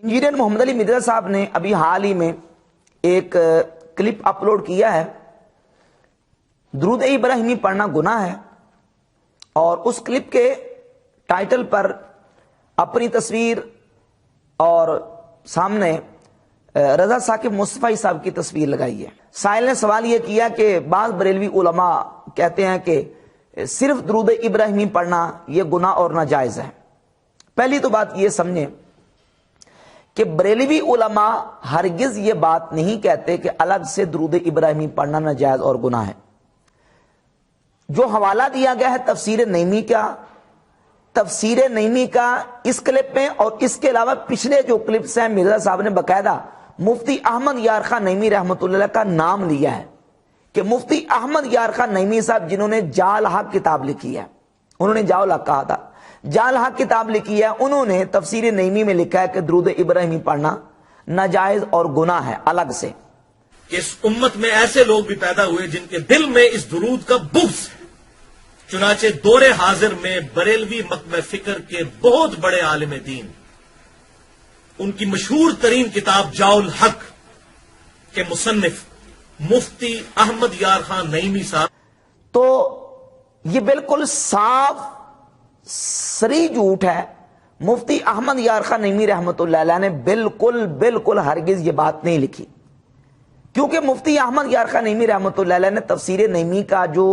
Engineer Mohammad Ali Mirza साहब ने अभी हाल ही में एक क्लिप अपलोड किया है। दुरूद इब्राहिमी पढ़ना गुनाह है, और उस क्लिप के टाइटल पर अपनी तस्वीर और सामने रजा साकिब मुस्तफा साहब की तस्वीर लगाई है। साहिल ने सवाल यह किया कि बाज़ बरेलवी उलमा कहते हैं कि सिर्फ दुरूद इब्राहिमी पढ़ना यह गुनाह और नाजायज है। पहली तो बात यह समझें कि बरेलवी उलमा हरगिज ये बात नहीं कहते कि अलग से दुरूद इब्राहिमी पढ़ना नाजायज और गुनाह है। जो हवाला दिया गया है तफसीर नईमी का इस क्लिप में, और इसके अलावा पिछले जो क्लिप्स हैं मिर्जा साहब ने बकायदा मुफ्ती अहमद यार खान नईमी रहमतुल्लाह का नाम लिया है कि मुफ्ती अहमद यार खान नईमी साहब जिन्होंने जाल हक किताब लिखी है, उन्होंने जाल हक कहा था, जाल हक किताब लिखी है, उन्होंने तफसीर नईमी में लिखा है कि दुरूद इब्राहिमी पढ़ना नाजायज और गुनाह है अलग से। कि इस उम्मत में ऐसे लोग भी पैदा हुए जिनके दिल में इस दुरूद का बुग़्ज़ है। चुनाचे दौरे हाजिर में बरेलवी मकबे फिक्र के बहुत बड़े आलिम दीन, उनकी मशहूर तरीन किताब जाउल हक के मुसन्निफ मुफ्ती अहमद यार खान नईमी साहब, तो ये बिल्कुल साफ सरी झूठ है। मुफ्ती अहमद यार खान नईमी रहमतुल्लाह ने बिल्कुल हरगिज ये बात नहीं लिखी, क्योंकि मुफ्ती अहमद यार खान नईमी रहमतुल्लाह ने तफसीर नईमी का जो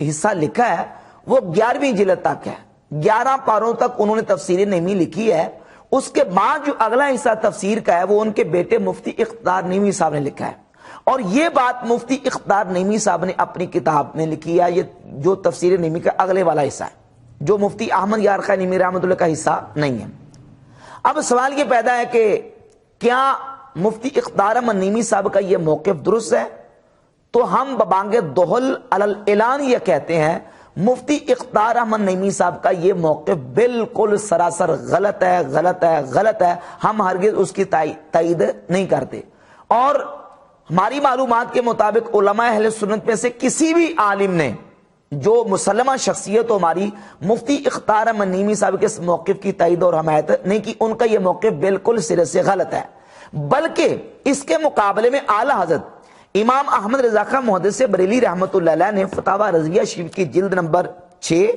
हिस्सा लिखा है वो 11वीं जिल्द तक है, 11 पारों तक उन्होंने तफसीर नईमी लिखी है। उसके बाद जो अगला हिस्सा तफसीर का है वो उनके बेटे मुफ्ती इख्तियार नईमी साहब ने लिखा है, और ये बात मुफ्ती इख्तियार नईमी साहब ने अपनी किताब में लिखी है। ये जो तफसीर नईमी का अगले वाला हिस्सा है, जो मुफ्ती अहमद यार खान नईमी रहमतुल्लाह का हिस्सा नहीं है। अब सवाल ये पैदा है कि क्या मुफ्ती इख्तियार नईमी साहब का ये मौक़िफ़ दुरुस्त है? तो हम बबांगे दोहल अलल ऐलान ये कहते हैं मुफ्ती इख्तियार अहमद नईमी साहब का ये मौक़िफ़ बिल्कुल सरासर गलत है। हम हरगिज उसकी तायीद नहीं करते, और हमारी मालूमात के मुताबिक उलमा अहले सुन्नत में से किसी भी आलिम ने जो मुसल्लमा शख्सियत हमारी मुफ्ती इख्तियार अहमद नईमी साहब के इस मौक़िफ़ की तायीद और हमायत नहीं की। उनका यह मौक़िफ़ बिल्कुल सिरे से गलत है, बल्कि इसके मुकाबले में आला हज़रत इमाम अहमद रज़ा खान मुहद्दिस बरेली रहमतुल्लाह ने फतावा रज़िया शरीफ की जिल्द नंबर 6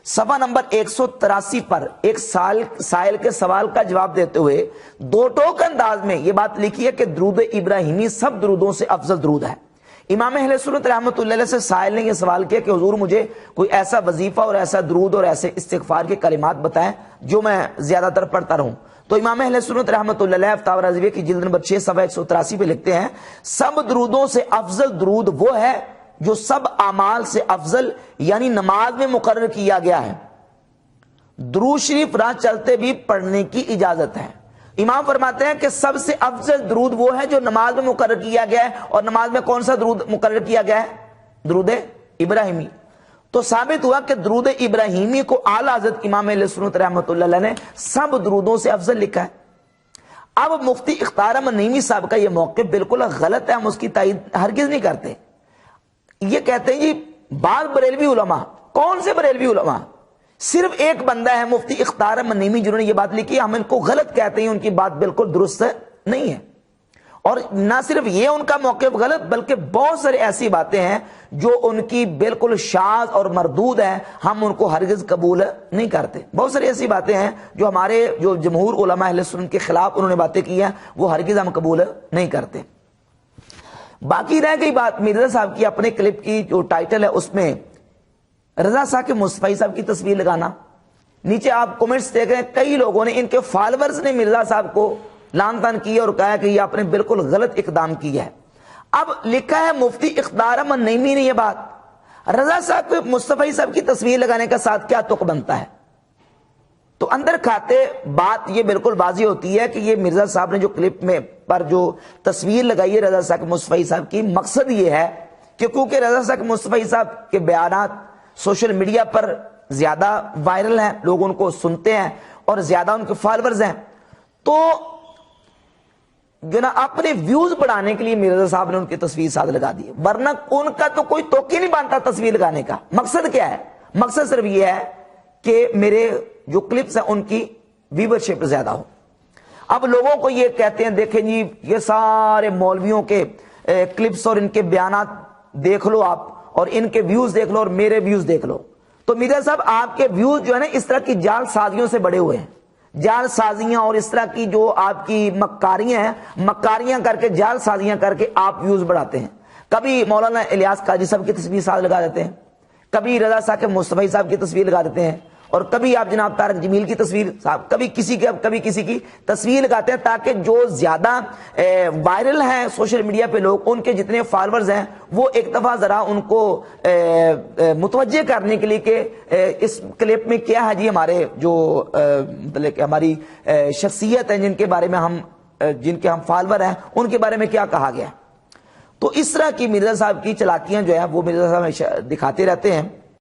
सफ़ा नंबर 183 पर एक साइल के सवाल का जवाब देते हुए दो टोक अंदाज में यह बात लिखी है कि दुरूद इब्राहिमी सब दुरूदों से अफजल दुरूद है। इमाम अहले सुन्नत रहमतुल्लाह से साइल ने यह सवाल किया कि हुजूर मुझे कोई ऐसा वजीफा और ऐसा दुरूद और ऐसे इस्तिग़फ़ार के कलिमात बताएं जो मैं ज्यादातर पढ़ता रहूं। तो इमाम अहले सुन्नत रहमतुल्लाह फतावा रज़िया की जिल्द नंबर 6 सफ़ा 183 पे लिखते हैं, सब दुरूदों से अफजल दुरूद वो है जो सब अमाल से अफजल यानी नमाज में मुकर्रर किया गया है। दुरूद शरीफ राह चलते भी पढ़ने की इजाजत है। इमाम फरमाते हैं कि सबसे अफजल दुरूद वो है जो नमाज में मुकर्रर किया गया है, और नमाज में कौन सा दुरूद मुकर्रर किया गया है? दुरूद इब्राहिमी। तो साबित हुआ कि दुरूद इब्राहिमी को आला हज़रत इमाम अहले सुन्नत रहमतुल्लाह ने सब दुरूदों से अफजल लिखा है। अब मुफ्ती इख्तियार अहमद नईमी साहब का यह मौक़िफ़ बिल्कुल गलत है, हम उसकी तायीद हरगिज नहीं करते। ये कहते हैं जी बाज़ बरेलवी उलमा, कौन से बरेलवी उलमा? सिर्फ एक बंदा है मुफ्ती इख्तियार अहमद नईमी जिन्होंने ये बात लिखी, हम इनको गलत कहते हैं, उनकी बात बिल्कुल दुरुस्त नहीं है। और ना सिर्फ ये उनका मौक़िफ़ गलत, बल्कि बहुत सारी ऐसी बातें हैं जो उनकी बिल्कुल शाज़ और मरदूद हैं, हम उनको हरगिज़ कबूल नहीं करते। बहुत सारी ऐसी बातें हैं जो हमारे जो जमहूर उलमा अहले सुन्नत के खिलाफ उन्होंने बातें की हैं, वो हरगिज़ हम कबूल नहीं करते। बाकी रह गई बात मिर्जा साहब की अपने क्लिप की जो टाइटल है उसमें रजा साकिब मुस्तफा साहब की तस्वीर लगाना। नीचे आप कमेंट्स देख रहे हैं, कई लोगों ने, इनके फॉलोअर्स ने मिर्जा साहब को लान तान किया और कहा कि ये आपने बिल्कुल गलत इकदाम किया है। अब लिखा है मुफ्ती इख्तियार अहमद नईमी ने यह बात, रजा साकिब मुस्तफा साहब की तस्वीर लगाने का साथ क्या तुक बनता है? तो अंदर खाते बात ये बिल्कुल वाज़ेह होती है कि ये मिर्जा साहब ने जो क्लिप में पर जो तस्वीर लगाई है रजा साकिब मुस्तफा साहब की, मकसद ये है कि क्योंकि रजा साकिब मुस्तफा साहब के बयानात सोशल मीडिया पर ज्यादा वायरल हैं, लोग उनको सुनते हैं और ज्यादा उनके फॉलोअर्स हैं, तो जो ना अपने व्यूज बढ़ाने के लिए मिर्जा साहब ने उनकी तस्वीर साथ लगा दी, वरना उनका तो कोई तोक ही नहीं बनता तस्वीर लगाने का। मकसद क्या है? मकसद सिर्फ यह है कि मेरे जो क्लिप्स हैं उनकी व्यूवरशिप ज्यादा हो। اب لوگوں کو یہ کہتے ہیں دیکھیں جی یہ سارے مولویوں کے کلپس اور ان کے بیانات دیکھ لو آپ، اور ان کے ویوز دیکھ لو اور میرے ویوز دیکھ لو، تو میرزا صاحب آپ کے ویوز جو ہے نا اس طرح کی جال سازیوں سے بڑے ہوئے ہیں، جال سازیاں اور اس طرح کی جو آپ کی مکاریاں ہیں، مکاریاں کر کے جال سازیاں کر کے آپ ویوز بڑھاتے ہیں۔ کبھی مولانا الیاس قاضی صاحب کی تصویر ساتھ لگا دیتے ہیں، کبھی رضا ثاقب مصطفی صاحب کی تصویر لگا دیتے ہیں، اور کبھی آپ جناب طارق جمیل کی تصویر صاحب، کبھی کسی کی تصویر لگاتے ہیں، تاکہ جو زیادہ وائرل ہیں سوشل میڈیا پہ لوگ، ان کے جتنے فالوورز ہیں وہ ایک دفعہ ذرا ان کو متوجہ کرنے کے لیے کہ اس کلپ میں کیا ہے جی، ہمارے جو مطلب کہ ہماری شخصیت ہیں جن کے بارے میں جن کے ہم فالوور ہیں ان کے بارے میں کیا کہا گیا۔ تو اس طرح کی مرزا صاحب کی چلاکیاں جو ہے وہ مرزا صاحب دکھاتے رہتے ہیں۔